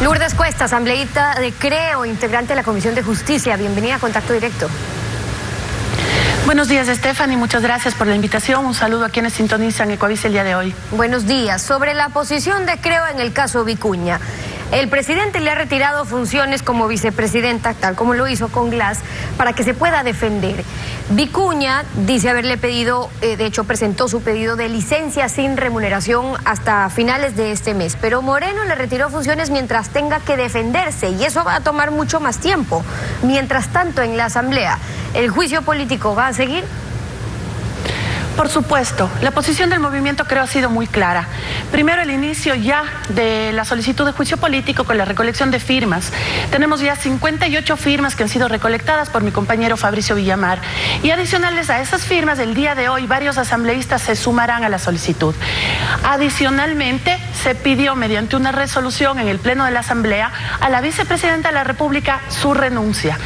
Lourdes Cuesta, asambleísta de Creo, integrante de la Comisión de Justicia. Bienvenida a Contacto Directo. Buenos días, Stephanie. Muchas gracias por la invitación. Un saludo a quienes sintonizan Ecuavisa el día de hoy. Buenos días. Sobre la posición de Creo en el caso Vicuña. El presidente le ha retirado funciones como vicepresidenta, tal como lo hizo con Glass, para que se pueda defender. Vicuña dice haberle pedido, de hecho presentó su pedido de licencia sin remuneración hasta finales de este mes, pero Moreno le retiró funciones mientras tenga que defenderse y eso va a tomar mucho más tiempo. Mientras tanto, en la Asamblea, ¿el juicio político va a seguir? Por supuesto, la posición del movimiento Creo ha sido muy clara. Primero, el inicio ya de la solicitud de juicio político con la recolección de firmas. Tenemos ya 58 firmas que han sido recolectadas por mi compañero Fabricio Villamar. Y adicionales a esas firmas, el día de hoy varios asambleístas se sumarán a la solicitud. Adicionalmente, se pidió mediante una resolución en el Pleno de la Asamblea a la vicepresidenta de la República su renuncia.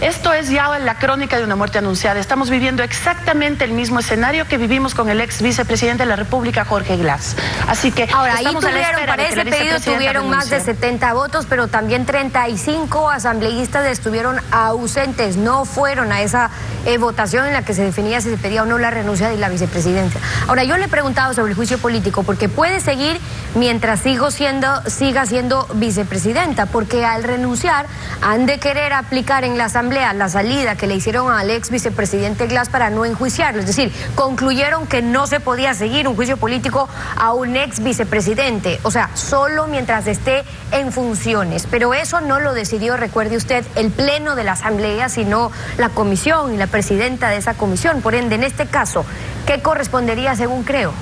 Esto es ya la crónica de una muerte anunciada. Estamos viviendo exactamente el mismo escenario que vivimos con el ex vicepresidente de la República, Jorge Glass. Así que ahora, estamos ahí tuvieron, para ese pedido tuvieron más de 70 votos, pero también 35 asambleístas estuvieron ausentes, no fueron a esa votación en la que se definía si se pedía o no la renuncia de la vicepresidencia. Ahora, yo le he preguntado sobre el juicio político, porque puede seguir mientras siga siendo vicepresidenta, porque al renunciar han de querer aplicar en la Asamblea la salida que le hicieron al ex vicepresidente Glass para no enjuiciarlo, es decir, concluyeron que no se podía seguir un juicio político a un ex vicepresidente, o sea, solo mientras esté en funciones. Pero eso no lo decidió, recuerde usted, el Pleno de la Asamblea, sino la comisión y la presidenta de esa comisión. Por ende, en este caso, ¿qué correspondería según Creo?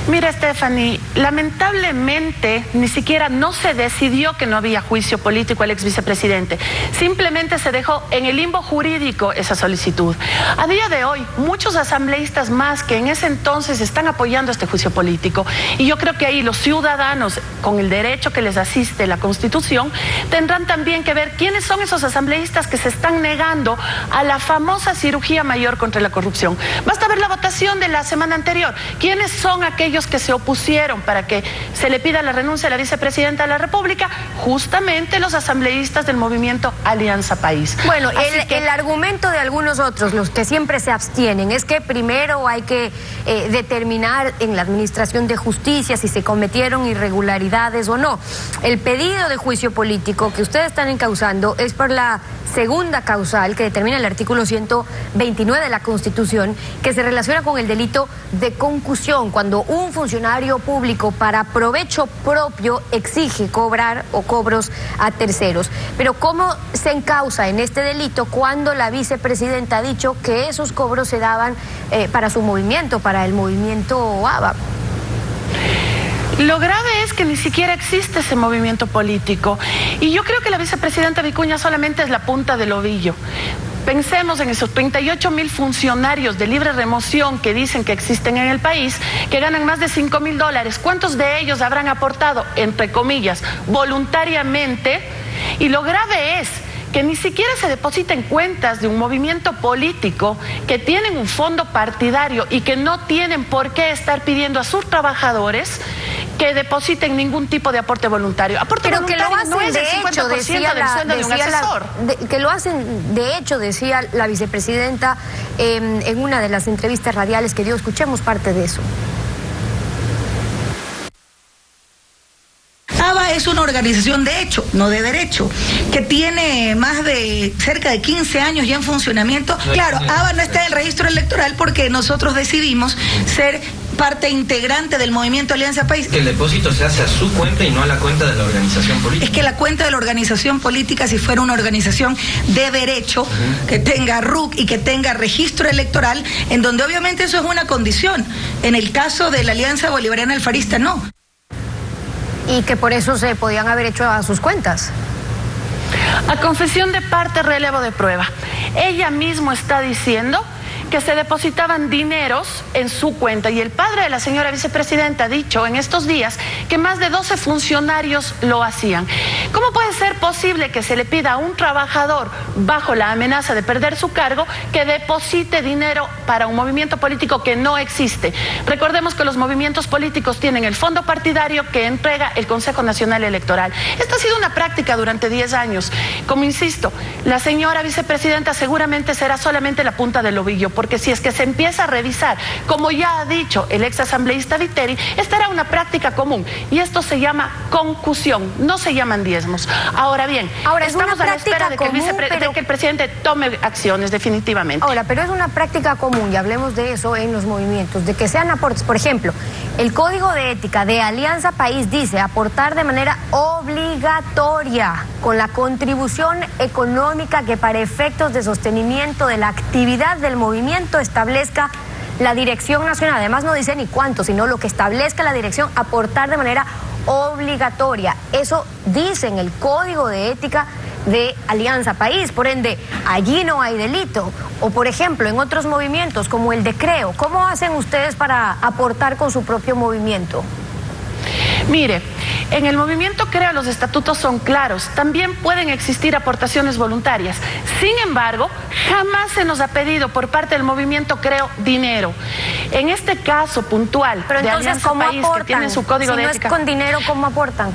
Mira, Stephanie, lamentablemente ni siquiera no se decidió que no había juicio político al ex vicepresidente. Simplemente se dejó en el limbo jurídico esa solicitud. A día de hoy, muchos asambleístas más que en ese entonces están apoyando este juicio político. Y yo creo que ahí los ciudadanos, con el derecho que les asiste la Constitución, tendrán también que ver quiénes son esos asambleístas que se están negando a la famosa cirugía mayor contra la corrupción. Basta ver la votación de la semana anterior. ¿Quiénes son aquellos que se opusieron para que se le pida la renuncia a la vicepresidenta de la República? Justamente los asambleístas del movimiento Alianza País. Bueno, el argumento de algunos otros, los que siempre se abstienen, es que primero hay que determinar en la administración de justicia si se cometieron irregularidades o no. El pedido de juicio político que ustedes están encauzando es por la segunda causal que determina el artículo 129 de la Constitución, que se relaciona con el delito de concusión, cuando un funcionario público para provecho propio exige cobrar o cobros a terceros. Pero ¿cómo se encausa en este delito cuando la vicepresidenta ha dicho que esos cobros se daban para su movimiento, para el movimiento ABA? Lo grave es que ni siquiera existe ese movimiento político. Y yo creo que la vicepresidenta Vicuña solamente es la punta del ovillo. Pensemos en esos 38,000 funcionarios de libre remoción que dicen que existen en el país, que ganan más de $5,000. ¿Cuántos de ellos habrán aportado, entre comillas, voluntariamente? Y lo grave es que ni siquiera se deposita en cuentas de un movimiento político, que tienen un fondo partidario y que no tienen por qué estar pidiendo a sus trabajadores que depositen ningún tipo de aporte voluntario. Aporte pero voluntario que lo hacen, no es de el 50% hecho, del sueldo de un asesor. Que lo hacen, de hecho, decía la vicepresidenta en una de las entrevistas radiales que dio. Escuchemos parte de eso. ABA es una organización de hecho, no de derecho, que tiene más de cerca de 15 años ya en funcionamiento. Claro, ABA no está en el registro electoral porque nosotros decidimos ser parte integrante del movimiento Alianza País. Que el depósito se hace a su cuenta y no a la cuenta de la organización política. Es que la cuenta de la organización política, si fuera una organización de derecho, que tenga RUC y que tenga registro electoral, en donde obviamente eso es una condición. En el caso de la Alianza Bolivariana Alfarista, no. Y que por eso se podían haber hecho a sus cuentas. A confesión de parte, relevo de prueba. Ella misma está diciendo que se depositaban dineros en su cuenta y el padre de la señora vicepresidenta ha dicho en estos días que más de 12 funcionarios lo hacían. ¿Cómo puede ser posible que se le pida a un trabajador bajo la amenaza de perder su cargo que deposite dinero para un movimiento político que no existe? Recordemos que los movimientos políticos tienen el fondo partidario que entrega el Consejo Nacional Electoral. Esta ha sido una práctica durante 10 años. Como insisto, la señora vicepresidenta seguramente será solamente la punta del ovillo, porque si es que se empieza a revisar, como ya ha dicho el ex asambleísta Viteri, esta era una práctica común y esto se llama concusión, no se llaman diezmos. Ahora bien, estamos a la espera de que el presidente tome acciones definitivamente. Ahora, pero es una práctica común, y hablemos de eso en los movimientos, de que sean aportes. Por ejemplo, el Código de Ética de Alianza País dice aportar de manera obligatoria con la contribución económica que para efectos de sostenimiento de la actividad del movimiento establezca la Dirección Nacional. Además no dice ni cuánto, sino lo que establezca la dirección, aportar de manera obligatoria. Eso dice en el Código de Ética de Alianza País, por ende, allí no hay delito. O por ejemplo, en otros movimientos como el de Creo, ¿cómo hacen ustedes para aportar con su propio movimiento? Mire, en el movimiento Creo los estatutos son claros, también pueden existir aportaciones voluntarias. Sin embargo, jamás se nos ha pedido por parte del movimiento Creo dinero. En este caso puntual, pero de entonces, Alianza ¿cómo País, aportan? que tiene su código de ética. Si no es con dinero, ¿cómo aportan?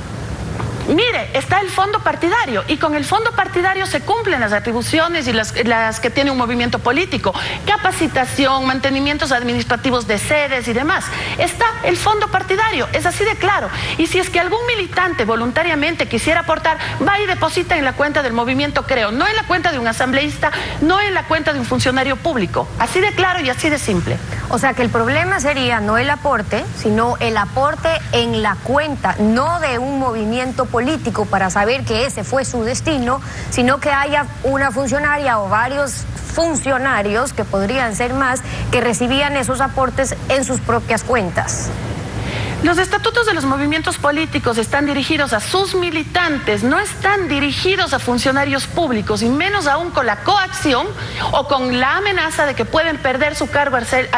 Mire, está el fondo partidario y con el fondo partidario se cumplen las atribuciones y las que tiene un movimiento político. Capacitación, mantenimientos administrativos de sedes y demás. Está el fondo partidario, es así de claro. Y si es que algún militante voluntariamente quisiera aportar, va y deposita en la cuenta del movimiento Creo, no en la cuenta de un asambleísta, no en la cuenta de un funcionario público. Así de claro y así de simple. O sea que el problema sería no el aporte, sino el aporte en la cuenta, no de un movimiento político para saber que ese fue su destino, sino que haya una funcionaria o varios funcionarios, que podrían ser más, que recibían esos aportes en sus propias cuentas. Los estatutos de los movimientos políticos están dirigidos a sus militantes, no están dirigidos a funcionarios públicos, y menos aún con la coacción o con la amenaza de que pueden perder su cargo al ser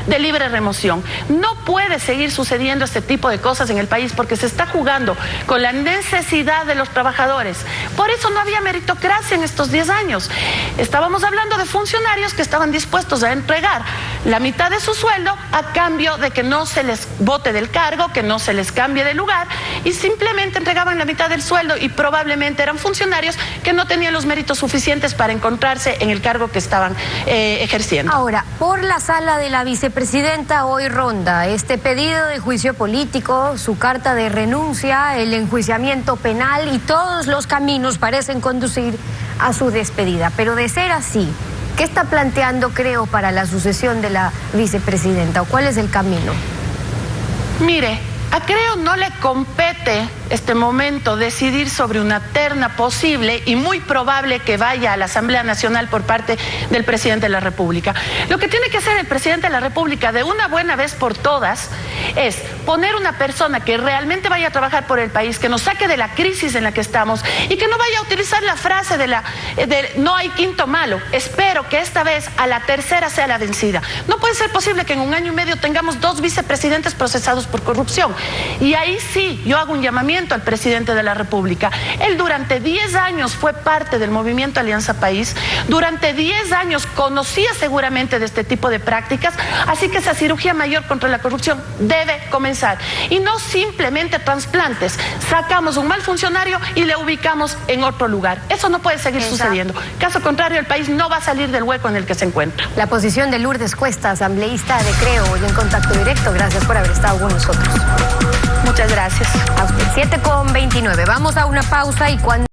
de libre remoción. No puede seguir sucediendo este tipo de cosas en el país porque se está jugando con la necesidad de los trabajadores. Por eso no había meritocracia en estos 10 años. Estábamos hablando de funcionarios que estaban dispuestos a entregar la mitad de su sueldo a cambio de que no se les bote del cargo, que no se les cambie de lugar, y simplemente entregaban la mitad del sueldo y probablemente eran funcionarios que no tenían los méritos suficientes para encontrarse en el cargo que estaban ejerciendo. Ahora, por la sala de la vicepresidenta hoy ronda este pedido de juicio político, su carta de renuncia, el enjuiciamiento penal, y todos los caminos parecen conducir a su despedida. Pero de ser así, ¿qué está planteando Creo para la sucesión de la vicepresidenta, o cuál es el camino? Mire, a Creo no le compete este momento decidir sobre una terna posible y muy probable que vaya a la Asamblea Nacional por parte del presidente de la República. Lo que tiene que hacer el presidente de la República de una buena vez por todas es poner una persona que realmente vaya a trabajar por el país, que nos saque de la crisis en la que estamos y que no vaya a utilizar la frase de no hay quinto malo. Espero que esta vez a la tercera sea la vencida. No puede ser posible que en 1 año y medio tengamos 2 vicepresidentes procesados por corrupción. Y ahí sí, yo hago un llamamiento al presidente de la República. Él durante 10 años fue parte del movimiento Alianza País, durante 10 años conocía seguramente de este tipo de prácticas, así que esa cirugía mayor contra la corrupción debe comenzar. Y no simplemente trasplantes, sacamos un mal funcionario y le ubicamos en otro lugar. Eso no puede seguir sucediendo. Caso contrario, el país no va a salir del hueco en el que se encuentra. La posición de Lourdes Cuesta, asambleísta de Creo, hoy en Contacto Directo. Gracias por haber estado con nosotros. Muchas gracias. A usted. 7:29. Vamos a una pausa y cuando